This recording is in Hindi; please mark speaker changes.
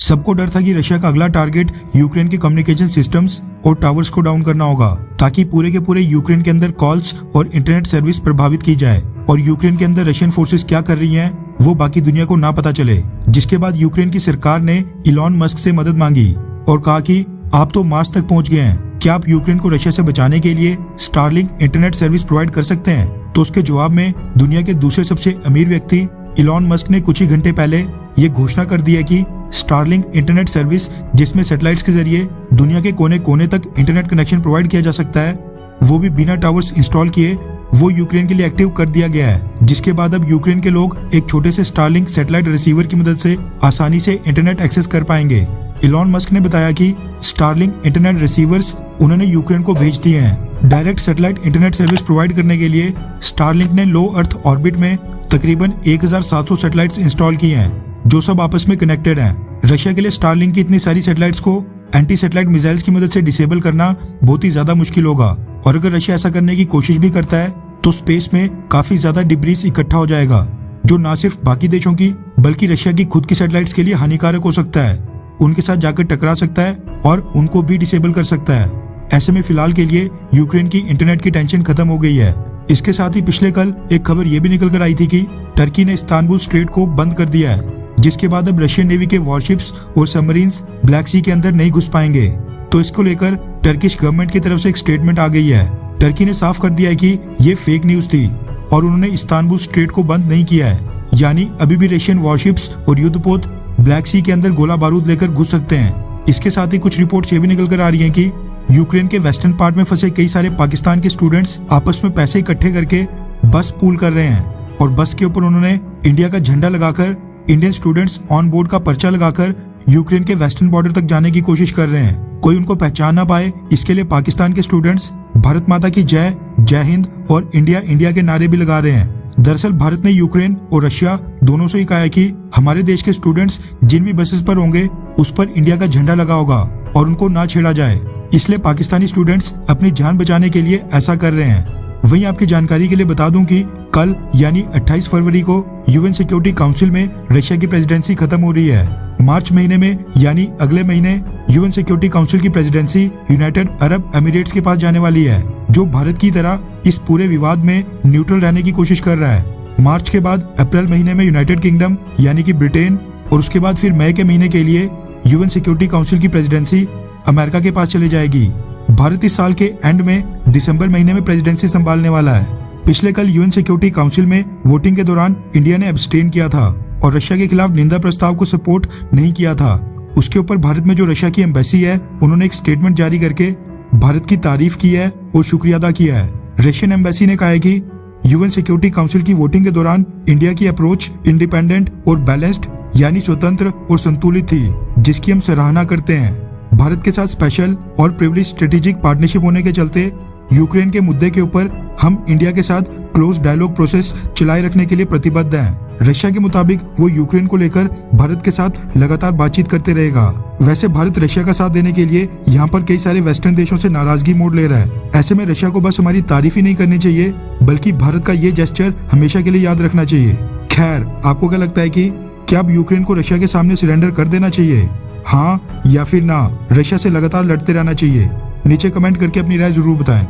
Speaker 1: सबको डर था कि रशिया का अगला टारगेट यूक्रेन के कम्युनिकेशन सिस्टम्स और टावर्स को डाउन करना होगा, ताकि पूरे के पूरे यूक्रेन के अंदर कॉल्स और इंटरनेट सर्विस प्रभावित की जाए और यूक्रेन के अंदर रशियन फोर्सेस क्या कर रही हैं वो बाकी दुनिया को ना पता चले। जिसके बाद यूक्रेन की सरकार ने इलॉन मस्क से मदद मांगी और कहा कि आप तो मार्स तक पहुंच गए हैं, क्या आप यूक्रेन को रशिया से बचाने के लिए स्टारलिंक इंटरनेट सर्विस प्रोवाइड कर सकते हैं? तो उसके जवाब में दुनिया के दूसरे सबसे अमीर व्यक्ति इलॉन मस्क ने कुछ ही घंटे पहले ये घोषणा कर दी है कि स्टारलिंक इंटरनेट सर्विस, जिसमें सैटेलाइट्स के जरिए दुनिया के कोने कोने तक इंटरनेट कनेक्शन प्रोवाइड किया जा सकता है, वो भी बिना टावर्स इंस्टॉल किए, वो यूक्रेन के लिए एक्टिव कर दिया गया है। जिसके बाद अब यूक्रेन के लोग एक छोटे से स्टारलिंक सैटेलाइट रिसीवर की मदद से आसानी से इंटरनेट एक्सेस कर पाएंगे। इलॉन मस्क ने बताया कि स्टारलिंक इंटरनेट रिसीवर्स उन्होंने यूक्रेन को भेज दिए हैं। Direct satellite internet service provide करने के लिए स्टारलिंक ने लो अर्थ ऑर्बिट में तकरीबन 1700 सैटेलाइट्स इंस्टॉल किए हैं, जो सब आपस में कनेक्टेड हैं। रशिया के लिए स्टारलिंक की इतनी सारी सैटेलाइट्स को एंटी सैटेलाइट मिसाइल्स की मदद से डिसेबल करना बहुत ही ज्यादा मुश्किल होगा, और अगर रशिया ऐसा करने की कोशिश भी करता है तो स्पेस में काफी ज्यादा डिब्रीज इकट्ठा हो जाएगा, जो न सिर्फ बाकी देशों की बल्कि रशिया की खुद की सैटेलाइट्स के लिए हानिकारक हो सकता है, उनके साथ जाकर टकरा सकता है और उनको भी डिसेबल कर सकता है। ऐसे में फिलहाल के लिए यूक्रेन की इंटरनेट की टेंशन खत्म हो गई है। इसके साथ ही पिछले कल एक खबर ये भी निकल कर आई थी कि टर्की ने इस्तांबुल स्ट्रेट को बंद कर दिया है, जिसके बाद अब रशियन नेवी के वॉरशिप्स और सबमरीन्स ब्लैक सी के अंदर नहीं घुस पाएंगे। तो इसको लेकर टर्किश गवर्नमेंट की तरफ से एक स्टेटमेंट आ गई है। टर्की ने साफ कर दिया है कि ये फेक न्यूज थी और उन्होंने इस्तांबुल स्ट्रेट को बंद नहीं किया है, यानी अभी भी रशियन वॉरशिप्स और युद्धपोत ब्लैक सी के अंदर गोला बारूद लेकर घुस सकते हैं। इसके साथ ही कुछ रिपोर्ट्स ये भी निकल कर आ रही हैं कि यूक्रेन के वेस्टर्न पार्ट में फंसे कई सारे पाकिस्तान के स्टूडेंट्स आपस में पैसे इकट्ठे करके बस पूल कर रहे हैं और बस के ऊपर उन्होंने इंडिया का झंडा लगाकर इंडियन स्टूडेंट्स ऑन बोर्ड का पर्चा लगाकर यूक्रेन के वेस्टर्न बॉर्डर तक जाने की कोशिश कर रहे हैं। कोई उनको पहचान ना पाए इसके लिए पाकिस्तान के स्टूडेंट्स भारत माता की जय, जय हिंद और इंडिया इंडिया के नारे भी लगा रहे हैं। दरअसल भारत ने यूक्रेन और रशिया दोनों से ही कहा है कि हमारे देश के स्टूडेंट्स जिन भी बसेस पर होंगे उस पर इंडिया का झंडा लगा होगा और उनको ना छेड़ा जाए, इसलिए पाकिस्तानी स्टूडेंट्स अपनी जान बचाने के लिए ऐसा कर रहे हैं। वहीं आपकी जानकारी के लिए बता दूं कि कल यानी 28 फरवरी को यूएन सिक्योरिटी काउंसिल में रशिया की प्रेसिडेंसी खत्म हो रही है। मार्च महीने में यानी अगले महीने यूएन सिक्योरिटी काउंसिल की प्रेसिडेंसी यूनाइटेड अरब एमिरेट्स के पास जाने वाली है, जो भारत की तरह इस पूरे विवाद में न्यूट्रल रहने की कोशिश कर रहा है। मार्च के बाद अप्रैल महीने में यूनाइटेड किंगडम यानी कि ब्रिटेन, और उसके बाद फिर मई के महीने के लिए यूएन सिक्योरिटी काउंसिल की प्रेसिडेंसी अमेरिका के पास चले जाएगी। भारत इस साल के एंड में दिसंबर महीने में प्रेसिडेंसी संभालने वाला है। पिछले कल यूएन सिक्योरिटी काउंसिल में वोटिंग के दौरान इंडिया ने एब्सटेन किया था और रशिया के खिलाफ निंदा प्रस्ताव को सपोर्ट नहीं किया था। उसके ऊपर भारत में जो रशिया की एम्बेसी है उन्होंने एक स्टेटमेंट जारी करके भारत की तारीफ की है और शुक्रिया अदा किया है। रशियन एम्बेसी ने कहा है कि यूएन सिक्योरिटी काउंसिल की वोटिंग के दौरान इंडिया की अप्रोच इंडिपेंडेंट और बैलेंस्ड यानी स्वतंत्र और संतुलित थी, जिसकी हम सराहना करते हैं। भारत के साथ स्पेशल और प्रिविलेज स्ट्रेटेजिक पार्टनरशिप होने के चलते यूक्रेन के मुद्दे के ऊपर हम इंडिया के साथ क्लोज डायलॉग प्रोसेस चलाए रखने के लिए प्रतिबद्ध हैं। रशिया के मुताबिक वो यूक्रेन को लेकर भारत के साथ लगातार बातचीत करते रहेगा। वैसे भारत रशिया का साथ देने के लिए यहाँ पर कई सारे वेस्टर्न देशों से नाराजगी मोड़ ले रहा है। ऐसे में रशिया को बस हमारी तारीफ ही नहीं करनी चाहिए, बल्कि भारत का ये जेस्चर हमेशा के लिए याद रखना चाहिए। खैर, आपको क्या लगता है कि क्या अब यूक्रेन को रशिया के सामने सरेंडर कर देना चाहिए, हाँ या फिर ना? रशिया से लगातार लड़ते रहना चाहिए? नीचे कमेंट करके अपनी राय जरूर बताएं।